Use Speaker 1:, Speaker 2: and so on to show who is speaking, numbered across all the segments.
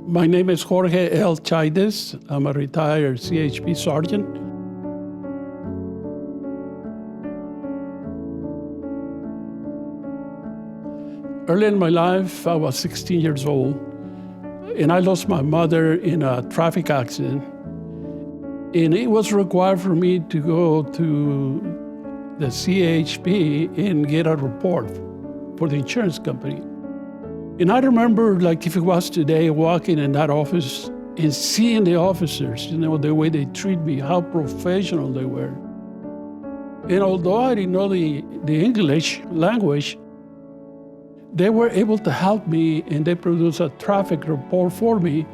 Speaker 1: My name is Jorge L. Chaides. I'm a retired CHP sergeant. Early in my life, I was 16 years old, and I lost my mother in a traffic accident. And it was required for me to go to the CHP and get a report for the insurance company. And I remember, like if it was today, walking in that office and seeing the officers, the way they treat me, how professional they were. And although I didn't know the English language, they were able to help me, and they produced a traffic report for me.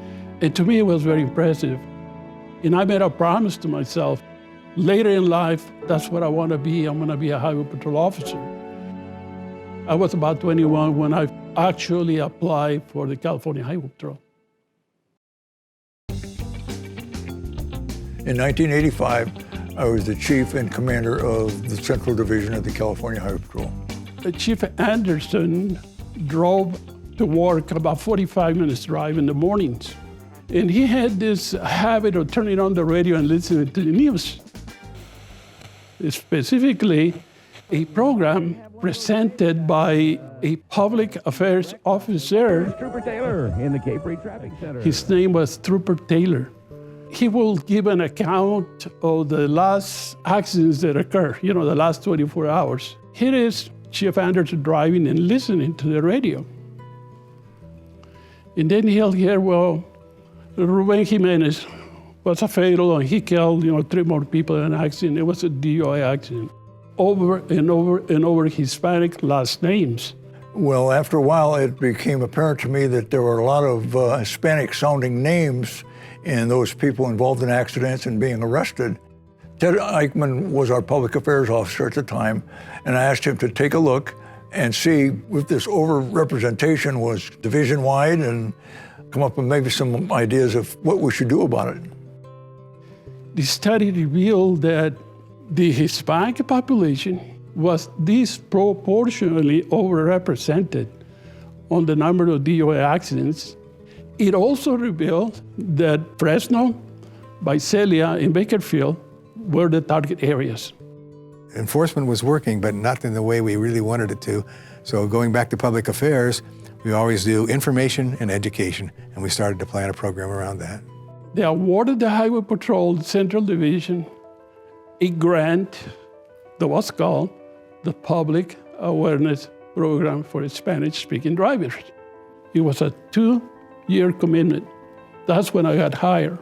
Speaker 1: And to me, it was very impressive. And I made a promise to myself, later in life, that's what I want to be. I'm going to be a highway patrol officer. I was about 21 when I actually applied for the California Highway Patrol.
Speaker 2: In 1985, I was the chief and commander of the Central Division of the California Highway Patrol.
Speaker 1: Chief Anderson drove to work about 45 minutes drive in the mornings. And he had this habit of turning on the radio and listening to the news. Specifically, a program presented by a public affairs officer.
Speaker 3: Trooper Taylor in the Cape Free Traffic Center.
Speaker 1: His name was Trooper Taylor. He will give an account of the last accidents that occurred, the last 24 hours. Here is Chief Anderson driving and listening to the radio. And then he'll hear, Ruben Jimenez was a fatal, and he killed, 3 more people in an accident. It was a DUI accident. Over and over and over Hispanic last names.
Speaker 2: Well, after a while, it became apparent to me that there were a lot of Hispanic-sounding names in those people involved in accidents and being arrested. Ted Eichmann was our public affairs officer at the time, and I asked him to take a look and see if this overrepresentation was division-wide and come up with maybe some ideas of what we should do about it.
Speaker 1: The study revealed that the Hispanic population was disproportionately overrepresented on the number of DUI accidents. It also revealed that Fresno, Visalia, and Bakersfield were the target areas.
Speaker 4: Enforcement was working, but not in the way we really wanted it to. So going back to public affairs, we always do information and education, and we started to plan a program around that.
Speaker 1: They awarded the Highway Patrol Central Division a grant that was called the Public Awareness Program for Spanish-speaking drivers. It was a 2-year commitment. That's when I got hired.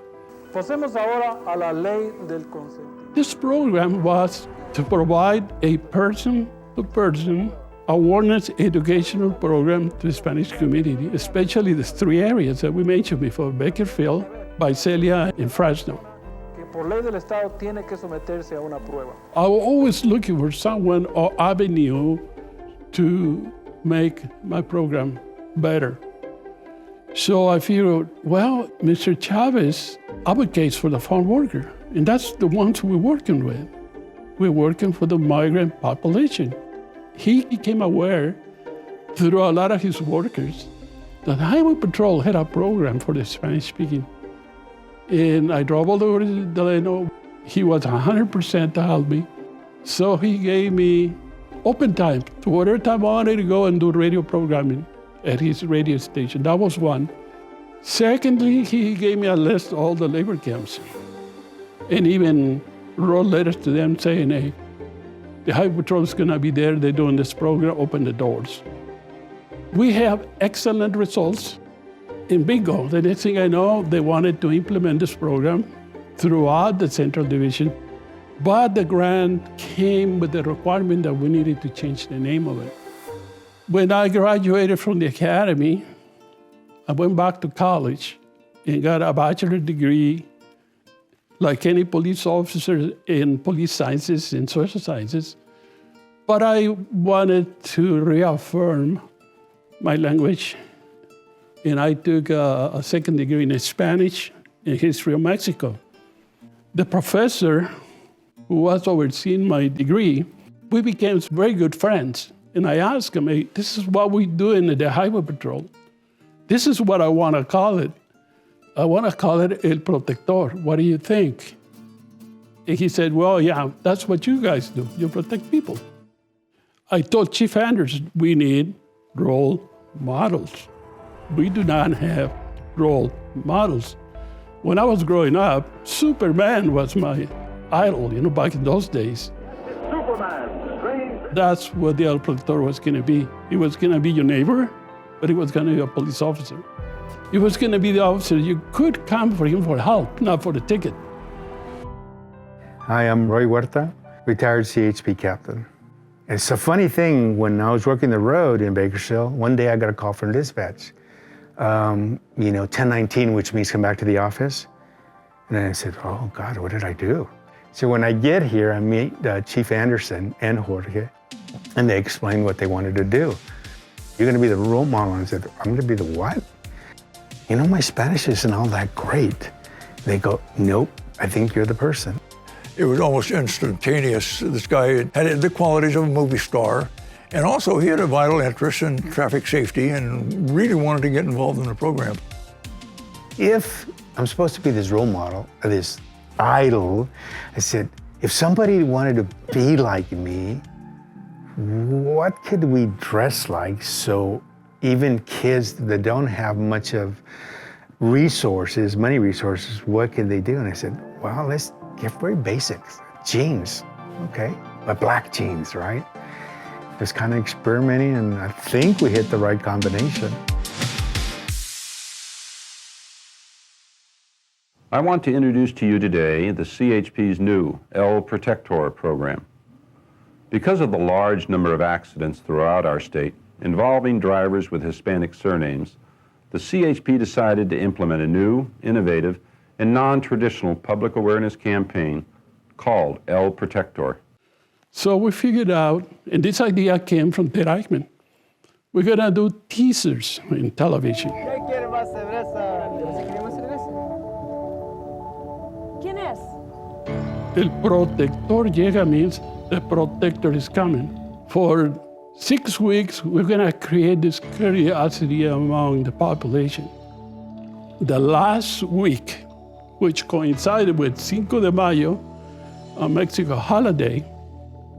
Speaker 5: Pasemos ahora a la ley del consentimiento.
Speaker 1: This program was to provide a person-to-person awareness educational program to the Spanish community, especially the 3 areas that we mentioned before, Bakersfield, Visalia, and Fresno.
Speaker 5: Por ley del Estado tiene que someterse a una prueba.
Speaker 1: I was always looking for someone or avenue to make my program better. So I figured, Mr. Chavez advocates for the farm worker, and that's the ones we're working with. We're working for the migrant population. He became aware through a lot of his workers that Highway Patrol had a program for the Spanish-speaking. And I drove all over to Delano. He was 100% to help me. So he gave me open time to whatever time I wanted to go and do radio programming at his radio station. That was one. Secondly, he gave me a list of all the labor camps and even wrote letters to them saying, hey, the Highway Patrol is going to be there. They're doing this program. Open the doors. We have excellent results. In bingo, the next thing I know, they wanted to implement this program throughout the Central Division, but the grant came with the requirement that we needed to change the name of it. When I graduated from the academy, I went back to college and got a bachelor's degree, like any police officer in police sciences and social sciences. But I wanted to reaffirm my language, and I took a second degree in Spanish and history of Mexico. The professor who was overseeing my degree, we became very good friends. And I asked him, hey, this is what we do in the Highway Patrol. This is what I want to call it. I want to call it El Protector. What do you think? And he said, well, yeah, that's what you guys do. You protect people. I told Chief Anderson, we need role models. We do not have role models. When I was growing up, Superman was my idol, back in those days. That's what the El Protector was going to be. He was going to be your neighbor, but he was going to be a police officer. He was going to be the officer. You could come for him for help, not for the ticket.
Speaker 6: Hi, I'm Roy Huerta, retired CHP captain. It's a funny thing, when I was working the road in Bakersfield, one day I got a call from dispatch. 1019, which means come back to the office. And I said, oh God, what did I do? So when I get here, I meet Chief Anderson and Jorge, and they explain what they wanted to do. You're gonna be the role model. And I said, I'm gonna be the what? My Spanish isn't all that great. They go, nope, I think you're the person.
Speaker 2: It was almost instantaneous. This guy had the qualities of a movie star, and also he had a vital interest in traffic safety and really wanted to get involved in the program.
Speaker 6: If I'm supposed to be this role model, or this idol, I said, if somebody wanted to be like me, what could we dress like so even kids that don't have much of resources, money resources, what can they do? And I said, well, let's get very basics. Jeans, okay? But black jeans, right? Just kind of experimenting, and I think we hit the right combination.
Speaker 7: I want to introduce to you today the CHP's new El Protector program. Because of the large number of accidents throughout our state involving drivers with Hispanic surnames, the CHP decided to implement a new, innovative, and non-traditional public awareness campaign called El Protector.
Speaker 1: So we figured out, and this idea came from Ted Eichmann, we're going to do teasers in television. El Protector llega means the protector is coming. For 6 weeks, we're going to create this curiosity among the population. The last week, which coincided with Cinco de Mayo, a Mexico holiday,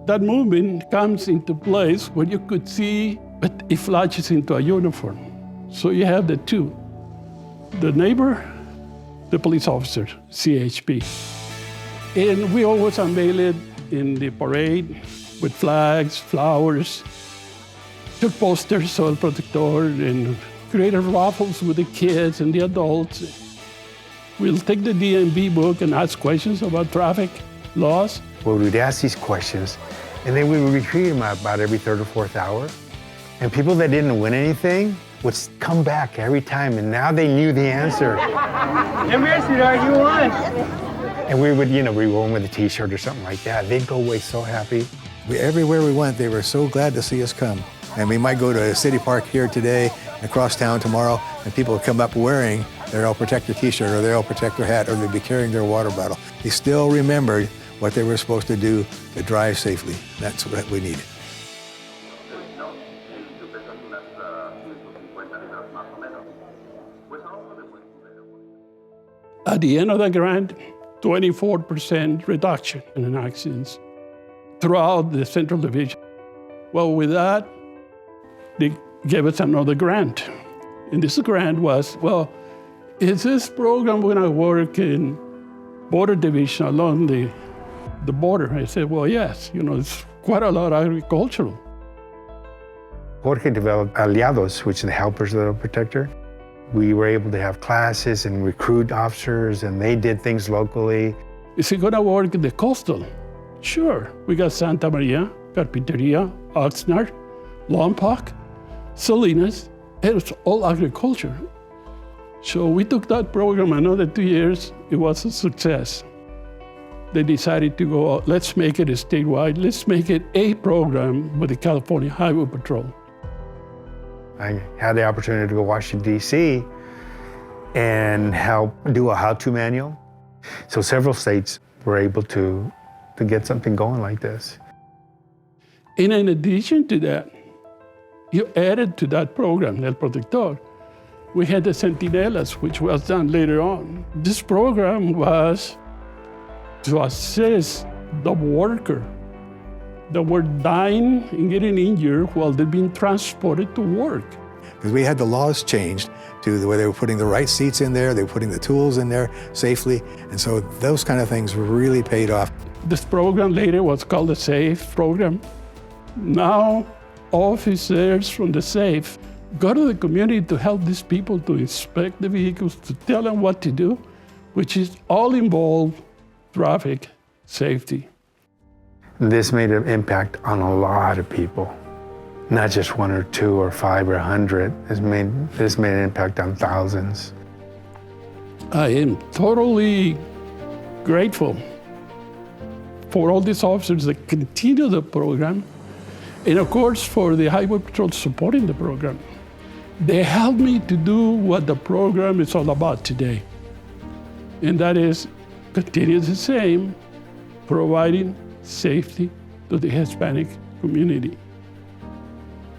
Speaker 1: that movement comes into place where you could see, but it flashes into a uniform. So you have the two, the neighbor, the police officer, CHP. And we always unveil it in the parade with flags, flowers, took posters, El Protector, and created raffles with the kids and the adults. We'll take the DMV book and ask questions about traffic laws.
Speaker 6: Well, we'd ask these questions, and then we would repeat them about every third or fourth hour. And people that didn't win anything would come back every time, and now they knew the answer.
Speaker 8: Come here, sweetheart, you won.
Speaker 6: And we would, we won with a T-shirt or something like that. They'd go away so happy.
Speaker 4: Everywhere we went, they were so glad to see us come. And we might go to a city park here today, across town tomorrow, and people would come up wearing their El Protector T-shirt or their El Protector hat, or they'd be carrying their water bottle. They still remembered what they were supposed to do to drive safely. That's what we needed.
Speaker 1: At the end of the grant, 24% reduction in accidents throughout the Central Division. Well, with that, they gave us another grant. And this grant was, well, is this program going to work in border division along the border? I said, well, yes, it's quite a lot agricultural.
Speaker 6: Jorge developed aliados, which are the helpers of the protector. We were able to have classes and recruit officers, and they did things locally.
Speaker 1: Is it going to work in the coastal? Sure. We got Santa Maria, Carpinteria, Oxnard, Lompoc, Salinas. It was all agriculture. So we took that program another 2 years. It was a success. They decided to go, let's make it a statewide. Let's make it a program with the California Highway Patrol.
Speaker 6: I had the opportunity to go to Washington, D.C. and help do a how-to manual. So several states were able to get something going like this.
Speaker 1: And in addition to that, you added to that program, El Protector, We had the Centinelas, which was done later on. This program was to assist the worker that were dying and getting injured while they're being transported to work.
Speaker 4: Because we had the laws changed to the way they were putting the right seats in there, they were putting the tools in there safely, and so those kind of things really paid off.
Speaker 1: This program later was called the SAFE program. Now, officers from the SAFE go to the community to help these people to inspect the vehicles, to tell them what to do, which is all involved traffic safety.
Speaker 6: This made an impact on a lot of people, not just 1 or 2 or 5 or 100. This made an impact on thousands.
Speaker 1: I am totally grateful for all these officers that continue the program, and of course for the Highway Patrol supporting the program. They helped me to do what the program is all about today, and that is continue the same, providing safety to the Hispanic community.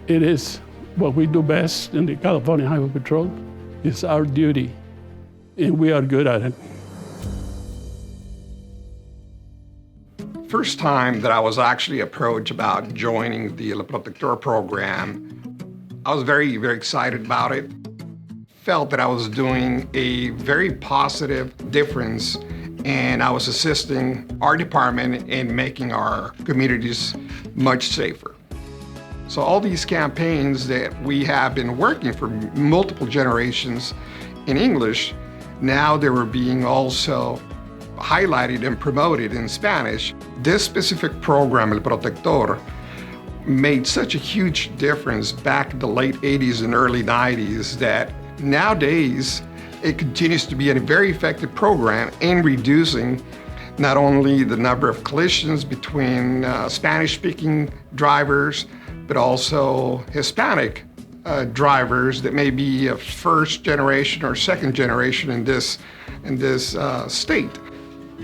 Speaker 1: It is what we do best in the California Highway Patrol. It's our duty, and we are good at it.
Speaker 9: First time that I was actually approached about joining the El Protector program, I was very, very excited about it. Felt that I was doing a very positive difference, and I was assisting our department in making our communities much safer. So all these campaigns that we have been working for multiple generations in English, now they were being also highlighted and promoted in Spanish. This specific program, El Protector, made such a huge difference back in the late 80s and early 90s that nowadays it continues to be a very effective program in reducing not only the number of collisions between Spanish-speaking drivers, but also Hispanic drivers that may be a first generation or second generation in this state.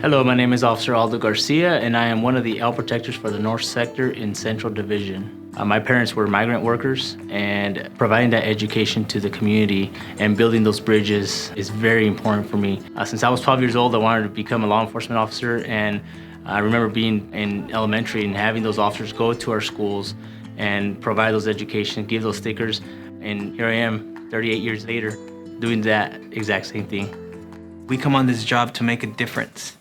Speaker 10: Hello, my name is Officer Aldo Garcia, and I am one of the L Protectors for the North Sector in Central Division. My parents were migrant workers, and providing that education to the community and building those bridges is very important for me. Since I was 12 years old, I wanted to become a law enforcement officer, and I remember being in elementary and having those officers go to our schools and provide those education, give those stickers, and here I am 38 years later doing that exact same thing.
Speaker 11: We come on this job to make a difference.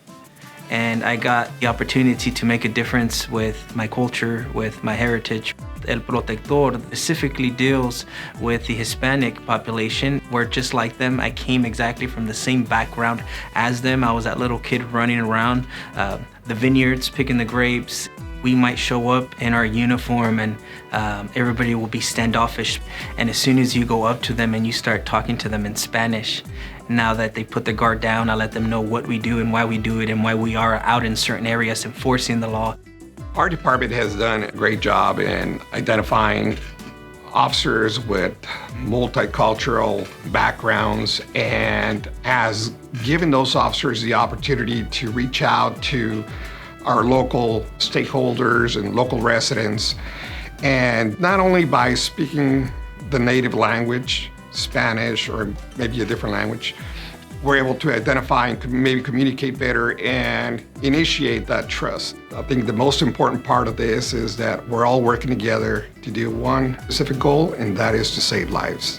Speaker 11: And I got the opportunity to make a difference with my culture, with my heritage. El Protector specifically deals with the Hispanic population. We're just like them. I came exactly from the same background as them. I was that little kid running around the vineyards, picking the grapes. We might show up in our uniform and everybody will be standoffish. And as soon as you go up to them and you start talking to them in Spanish, now that they put their guard down, I let them know what we do and why we do it and why we are out in certain areas enforcing the law.
Speaker 9: Our department has done a great job in identifying officers with multicultural backgrounds and has given those officers the opportunity to reach out to our local stakeholders and local residents, and not only by speaking the native language, Spanish or maybe a different language, we're able to identify and maybe communicate better and initiate that trust. I think the most important part of this is that we're all working together to do one specific goal, and that is to save lives.